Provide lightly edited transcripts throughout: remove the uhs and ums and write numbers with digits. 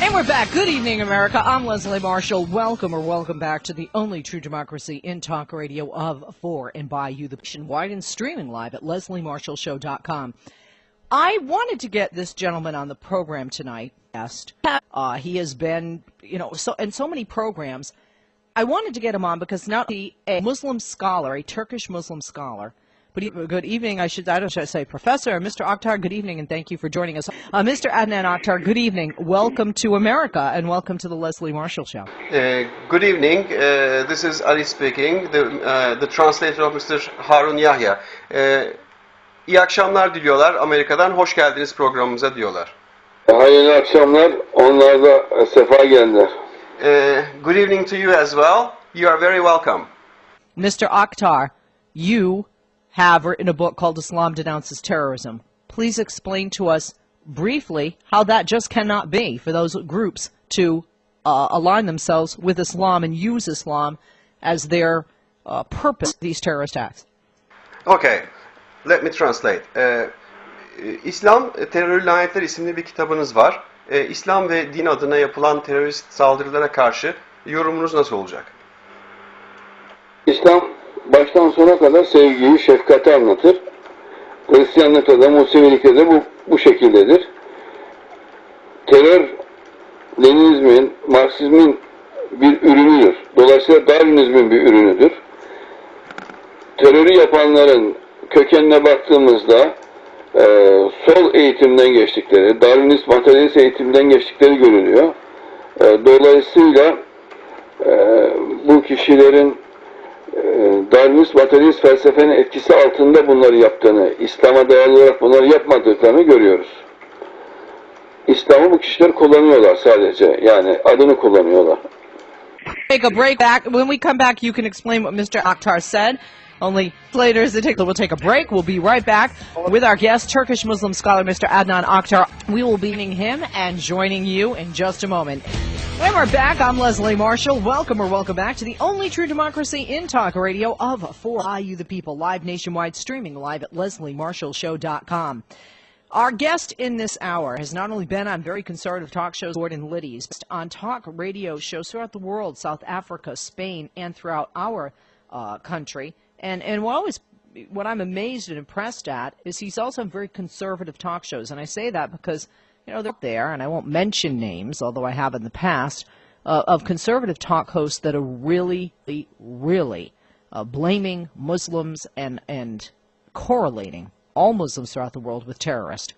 And we're back. Good evening, America. I'm Leslie Marshall. Welcome back to the only true democracy in talk radio of, for, and by you, the nationwide, and streaming live at lesliemarshallshow.com. I wanted to get this gentleman on the program tonight. He has been, in so many programs. I wanted to get him on because not only a Muslim scholar, a Turkish Muslim scholar, but good evening, I should say Professor, Mr. Oktar, good evening, and thank you for joining us. Mr. Adnan Oktar, good evening. Welcome to America, and welcome to the Leslie Marshall Show. Good evening. This is Ali speaking, the translator of Mr. Harun Yahya. İyi akşamlar diliyorlar. Amerika'dan hoş geldiniz programımıza diyorlar. Hayırlı akşamlar. Onlar da sefa geldiler. Good evening to you as well. You are very welcome. Mr. Oktar, you have written a book called Islam Denounces Terrorism. Please explain to us briefly how that just cannot be for those groups to align themselves with Islam and use Islam as their purpose of these terrorist acts. Okay, let me translate. İslam Terör Lanetler isimli bir kitabınız var. İslam ve din adına yapılan terörist saldırılara karşı yorumunuz nasıl olacak? İslam baştan sona kadar sevgiyi, şefkati anlatır. Hristiyanlıkta da, Musevilikte de bu şekildedir. Terör, Leninizmin, Marksizmin bir ürünüdür. Dolayısıyla Darwinizmin bir ürünüdür. Terörü yapanların kökenine baktığımızda sol eğitimden geçtikleri, Darwinist, materyalist eğitimden geçtikleri görülüyor. Dolayısıyla bu kişilerin Darwinist, materyalist felsefenin etkisi altında bunları yaptığını, İslam'a dayalı olarak bunları yapmadıklarını görüyoruz. İslam'ı bu kişiler kullanıyorlar sadece. Yani adını kullanıyorlar. Take a break back. When we come back, you can explain what Mr. Oktar said. Only later as we'll take a break. We'll be right back with our guest, Turkish Muslim scholar Mr. Adnan Oktar. We will be meeting him and joining you in just a moment. And we're back. I'm Leslie Marshall. Welcome back to the only true democracy in talk radio of, for, by you, the people. Live nationwide, streaming live at lesliemarshallshow.com. Our guest in this hour has not only been on very conservative talk shows, Gordon Liddy's, on talk radio shows throughout the world, South Africa, Spain, and throughout our country. And what I'm amazed and impressed at is he's also on very conservative talk shows. And I say that because, they're there, and I won't mention names, although I have in the past, of conservative talk hosts that are really blaming Muslims and correlating all Muslims throughout the world with terrorists.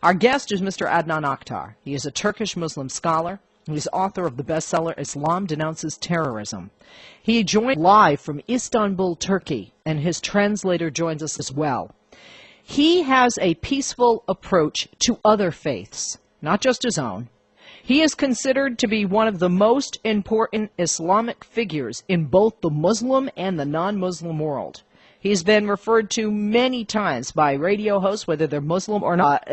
Our guest is Mr. Adnan Oktar. He is a Turkish Muslim scholar. He's author of the bestseller Islam Denounces Terrorism. He joined live from Istanbul, Turkey, and his translator joins us as well. He has a peaceful approach to other faiths, not just his own. He is considered to be one of the most important Islamic figures in both the Muslim and the non-Muslim world. He's been referred to many times by radio hosts, whether they're Muslim or not,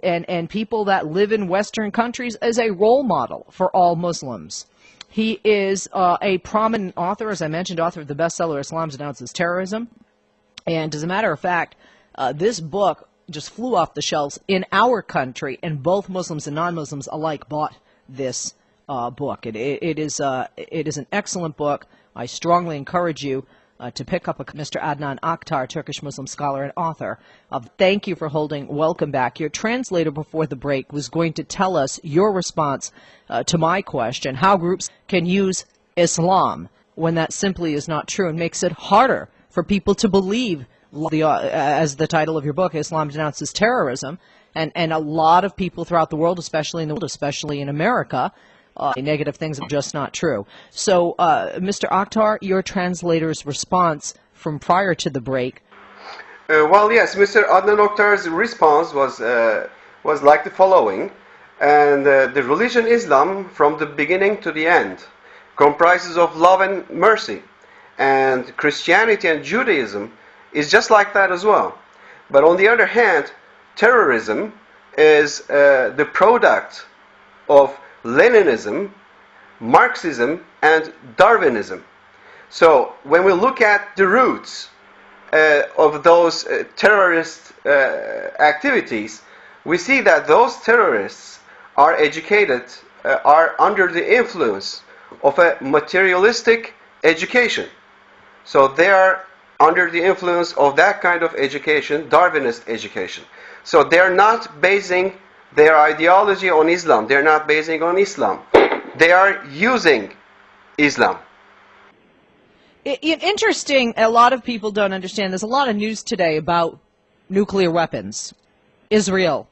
and people that live in Western countries as a role model for all Muslims. He is a prominent author, as I mentioned, author of the bestseller Islam Denounces Terrorism. And as a matter of fact, this book just flew off the shelves in our country, and both Muslims and non-Muslims alike bought this book. It is an excellent book. I strongly encourage you to pick up Mr. Adnan Oktar, Turkish Muslim scholar and author. Thank you for holding. Welcome back. Your translator before the break was going to tell us your response to my question, how groups can use Islam when that simply is not true and makes it harder for people to believe, as the title of your book, Islam Denounces Terrorism, and a lot of people throughout the world, especially in America, negative things are just not true. So, Mr. Oktar, your translator's response from prior to the break. Well, yes, Mr. Adnan Oktar's response was like the following. And the religion Islam, from the beginning to the end, comprises of love and mercy. And Christianity and Judaism is just like that as well. But on the other hand, terrorism is the product of Leninism, Marxism, and Darwinism. So when we look at the roots of those terrorist activities, we see that those terrorists are educated are under the influence of a materialistic education. So they are under the influence of that kind of education, Darwinist education. So they're not basing their ideology on Islam. They're not basing on Islam. They are using Islam. Interesting, a lot of people don't understand. There's a lot of news today about nuclear weapons. Israel,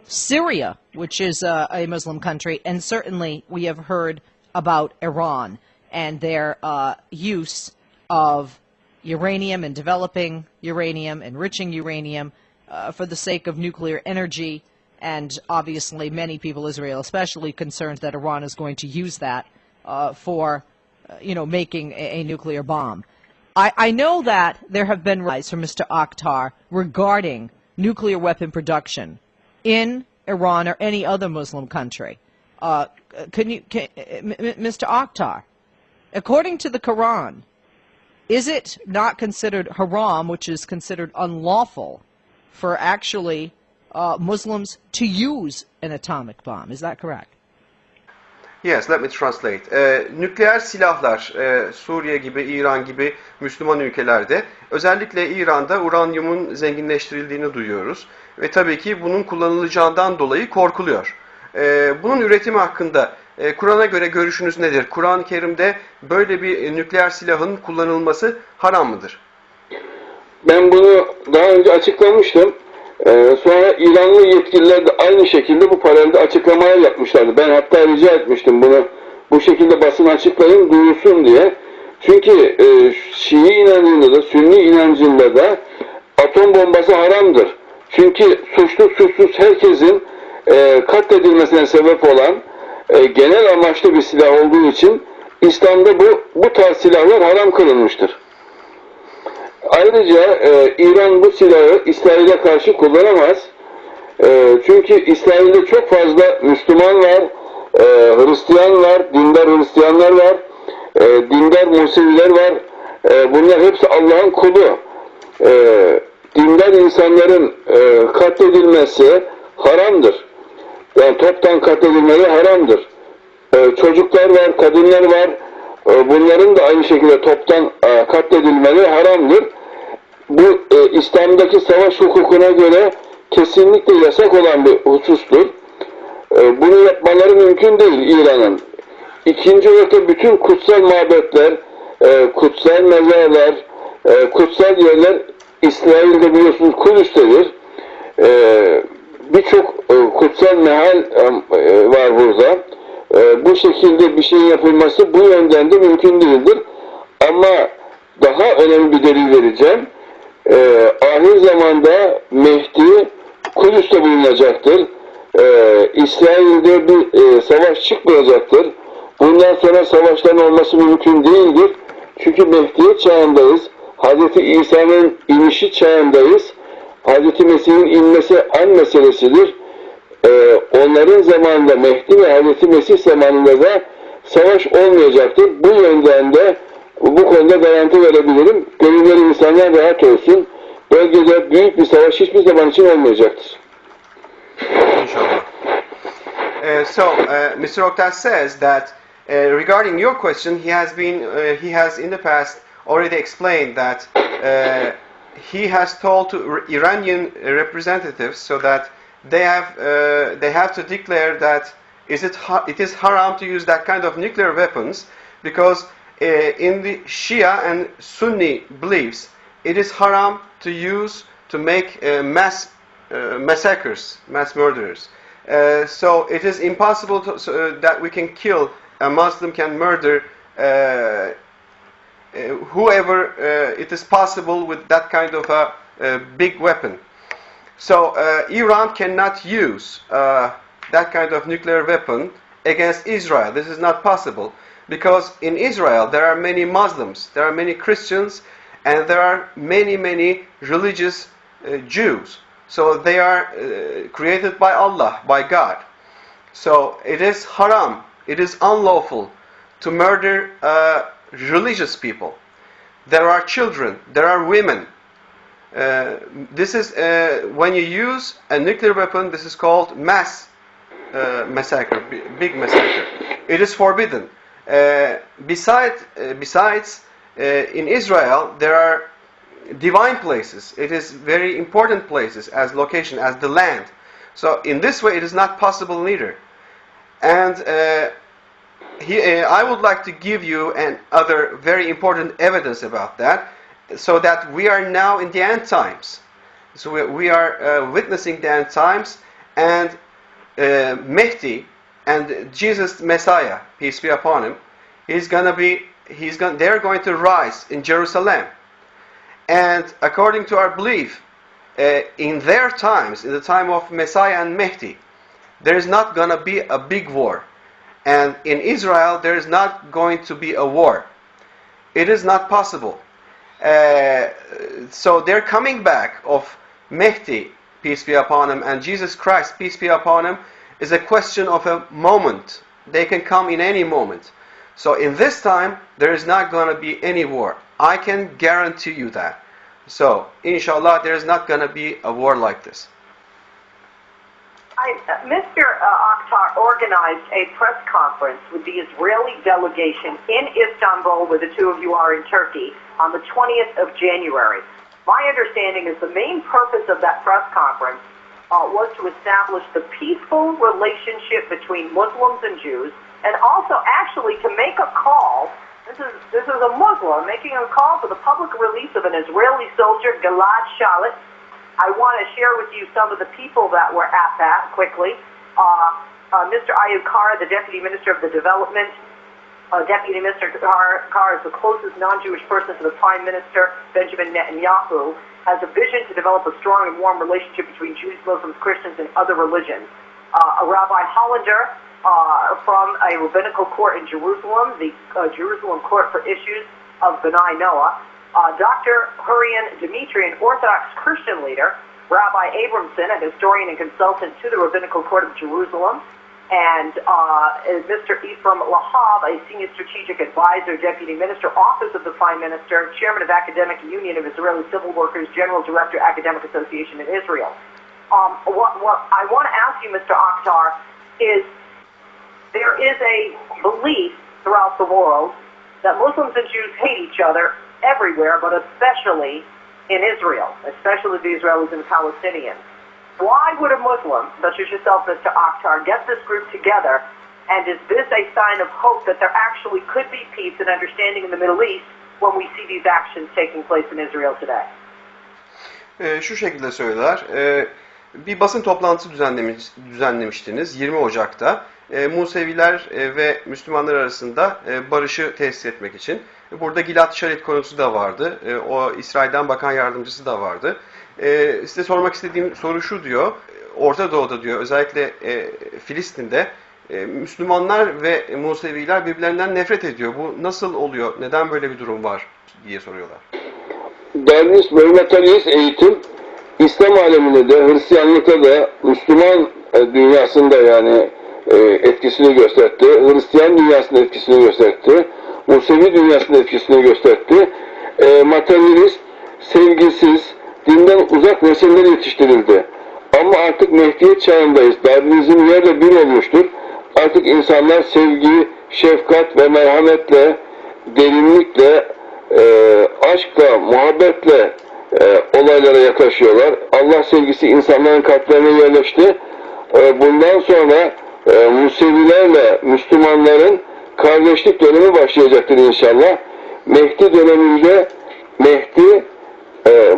Syria, which is a Muslim country, and certainly we have heard about Iran and their use of uranium and developing uranium, enriching uranium for the sake of nuclear energy. And obviously many people, Israel especially, concerned that Iran is going to use that for making a nuclear bomb. I know that there have been replies from Mr. Oktar regarding nuclear weapon production in Iran or any other Muslim country. Mr. Oktar, according to the Quran, is it not considered haram, which is considered unlawful, for actually Muslims to use an atomic bomb? Is that correct? Yes, let me translate. Nükleer silahlar Suriye gibi, İran gibi Müslüman ülkelerde, özellikle İran'da uranyumun zenginleştirildiğini duyuyoruz. Ve tabii ki bunun kullanılacağından dolayı korkuluyor. Bunun üretimi hakkında Kur'an'a göre görüşünüz nedir? Kur'an-ı Kerim'de böyle bir nükleer silahın kullanılması haram mıdır? Ben bunu daha önce açıklamıştım. Sonra İranlı yetkililer de aynı şekilde bu paralelde açıklamalar yapmışlardı. Ben hatta rica etmiştim bunu bu şekilde basın açıklayın, duyulsun diye. Çünkü Şii inancında da, Sünni inancında da atom bombası haramdır. Çünkü suçlu suçsuz herkesin katledilmesine sebep olan genel amaçlı bir silah olduğu için İslam'da bu tarz silahlar haram kılınmıştır. Ayrıca İran bu silahı İsrail'e karşı kullanamaz. Çünkü İsrail'de çok fazla Müslüman var, Hristiyan var, dindar Hristiyanlar var, dindar Museviler var. Bunlar hepsi Allah'ın kulu. Dindar insanların katledilmesi haramdır. Yani toptan katledilmeleri haramdır. Çocuklar var, kadınlar var. Bunların da aynı şekilde toptan katledilmeleri haramdır. Bu İslam'daki savaş hukukuna göre kesinlikle yasak olan bir husustur. Bunu yapmaları mümkün değil İran'ın. İkinci olarak bütün kutsal mabetler, kutsal mezarlar, kutsal yerler İsrail'de biliyorsunuz Kudüs'tedir. Birçok kutsal mehal var burada. Bu şekilde bir şey yapılması bu yönden de mümkün değildir. Ama daha önemli bir delil vereceğim. Ahir zamanda Mehdi Kudüs'te bulunacaktır. İsrail'de bir savaş çıkmayacaktır. Bundan sonra savaşların olması mümkün değildir. Çünkü Mehdi çağındayız. Hz. İsa'nın inişi çağındayız. Hz. Mesih'in inmesi an meselesidir. Onların zamanında Mehdi ve Hz. Mesih zamanında da savaş olmayacaktır. Bu yönden de bu konuda garanti verebilirim. Gönülleri insanlar rahat olsun. Bölgede büyük bir savaş hiçbir zaman için olmayacaktır. Inshallah. Mr. Oktar says that regarding your question, he has in the past already explained that he has told to Iranian representatives so that they have to declare that it is haram to use that kind of nuclear weapons because in the Shia and Sunni beliefs, it is haram to use to make mass massacres, mass murderers. So it is impossible that we can kill, a Muslim can murder whoever it is possible with that kind of a big weapon. So Iran cannot use that kind of nuclear weapon against Israel. This is not possible because in Israel there are many Muslims, there are many Christians, and there are many religious Jews. So they are created by Allah, by God. So it is haram, it is unlawful to murder religious people. There are children, there are women. This is when you use a nuclear weapon, this is called mass massacre, big massacre. It is forbidden. Besides, in Israel there are divine places. It is very important places as location, as the land. So in this way, it is not possible neither. And I would like to give you other very important evidence about that, so that we are now in the end times. So we are witnessing the end times, and Mehdi and Jesus Messiah, peace be upon him, they're going to rise in Jerusalem. And according to our belief, in their times, in the time of Messiah and Mehdi, there is not going to be a big war. And in Israel, there is not going to be a war. It is not possible. So their coming back of Mehdi, peace be upon him, and Jesus Christ, peace be upon him, is a question of a moment. They can come in any moment. So in this time, there is not going to be any war. I can guarantee you that. So, inshallah, there is not going to be a war like this. Mr. Oktar organized a press conference with the Israeli delegation in Istanbul, where the two of you are in Turkey, on the 20th of January. My understanding is the main purpose of that press conference was to establish the peaceful relationship between Muslims and Jews, and also actually to make a call. This is a Muslim making a call for the public release of an Israeli soldier, Gilad Shalit. I want to share with you some of the people that were at that quickly. Mr. Ayub Kara, the Deputy Minister of the Development. Deputy Minister Kara is the closest non-Jewish person to the Prime Minister, Benjamin Netanyahu, has a vision to develop a strong and warm relationship between Jews, Muslims, Christians, and other religions. A Rabbi Hollander, from a rabbinical court in Jerusalem, the Jerusalem Court for Issues of B'nai Noah. Dr. Hurrian Dimitri, an Orthodox Christian leader. Rabbi Abramson, a historian and consultant to the Rabbinical Court of Jerusalem. And Mr. Ephraim Lahab, a senior strategic advisor, deputy minister, office of the Prime Minister, chairman of Academic Union of Israeli Civil Workers, general director, Academic Association in Israel. What I want to ask you, Mr. Oktar, is there is a belief throughout the world that Muslims and Jews hate each other everywhere, but especially in Israel, especially the Israelis and the Palestinians. Why would a Muslim, such as yourself, Mr. Oktar, get this group together, and is this a sign of hope that there actually could be peace and understanding in the Middle East when we see these actions taking place in Israel today? Şu şekilde söyler, bir basın toplantısı düzenlemiştiniz 20 Ocak'ta. Museviler ve Müslümanlar arasında barışı tesis etmek için. Burada Gilad Shalit konusu da vardı. O İsrail'den bakan yardımcısı da vardı. Size sormak istediğim soru şu diyor. Orta Doğu'da diyor, özellikle Filistin'de Müslümanlar ve Museviler birbirlerinden nefret ediyor. Bu nasıl oluyor? Neden böyle bir durum var diye soruyorlar. Derviş ve materyalist eğitim İslam aleminde de, Hristiyanlıkta da, Müslüman dünyasında yani etkisini gösterdi. Hristiyan dünyasında etkisini gösterdi. Musevi dünyasında etkisini gösterdi. Materyalist, sevgisiz, dinden uzak nesiller yetiştirildi. Ama artık Mehdiyet çağındayız. Darwinizm yerle bir olmuştur. Artık insanlar sevgi, şefkat ve merhametle, derinlikle, aşkla, muhabbetle olaylara yaklaşıyorlar. Allah sevgisi insanların kalplerine yerleşti. Bundan sonra Musevilerle Müslümanların kardeşlik dönemi başlayacaktır inşallah. Mehdi döneminde Mehdi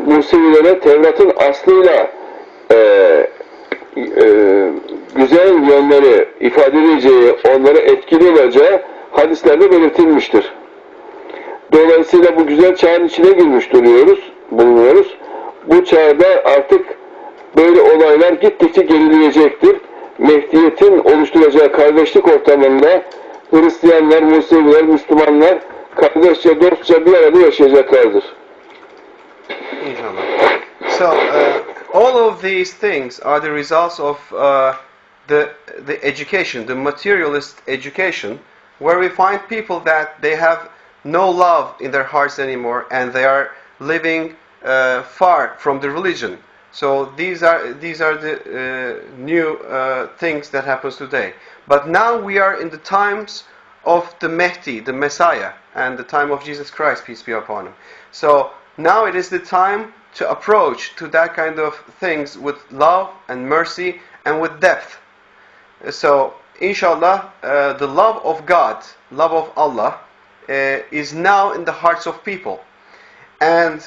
Musevilere Tevrat'ın aslıyla güzel yönleri ifade edeceği, onlara etkili olacağı hadislerde belirtilmiştir. Dolayısıyla bu güzel çağın içine girmiş bulunuyoruz. Bu çağda artık böyle olaylar gittikçe gerileyecektir. Mehdiyet'in oluşturacağı kardeşlik ortamında Hristiyanlar, Museviler, Müslümanlar kardeşçe, dostça bir arada yaşayacaklardır. İnşallah. So, all of these things are the results of the education, the materialist education, where we find people that they have no love in their hearts anymore, and they are living far from the religion. So these are the new things that happens today. But now we are in the times of the Mehdi, the Messiah, and the time of Jesus Christ, peace be upon him. So now it is the time to approach to that kind of things with love and mercy and with depth. So inshallah, the love of God, love of Allah, is now in the hearts of people. And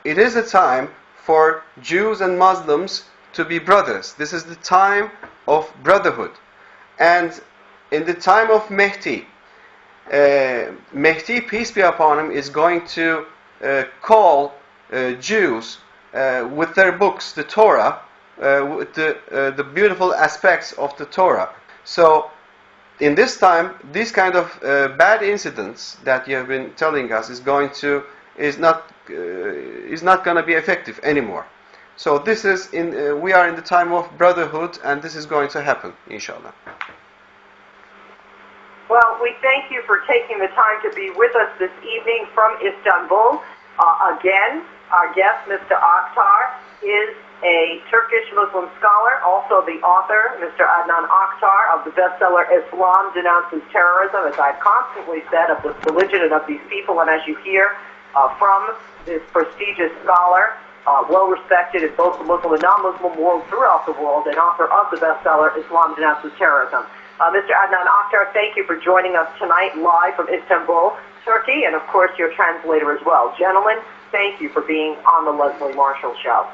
it is a time for Jews and Muslims to be brothers. This is the time of brotherhood. And in the time of Mehdi, Mehdi, peace be upon him, is going to call Jews with their books, the Torah, with the beautiful aspects of the Torah. So in this time, these kind of bad incidents that you have been telling us is not going to be effective anymore. So this is we are in the time of brotherhood, and this is going to happen, inshallah. Well, we thank you for taking the time to be with us this evening from Istanbul. Again, our guest, Mr. Oktar, is a Turkish Muslim scholar, also the author, Mr. Adnan Oktar, of the bestseller Islam Denounces Terrorism, as I've constantly said, of this religion and of these people. And as you hear from this prestigious scholar, well respected in both the Muslim and non-Muslim world throughout the world, and author of the bestseller Islam Denounces Terrorism. Mr. Adnan Oktar, thank you for joining us tonight live from Istanbul, Turkey, and of course your translator as well. Gentlemen, thank you for being on the Leslie Marshall Show.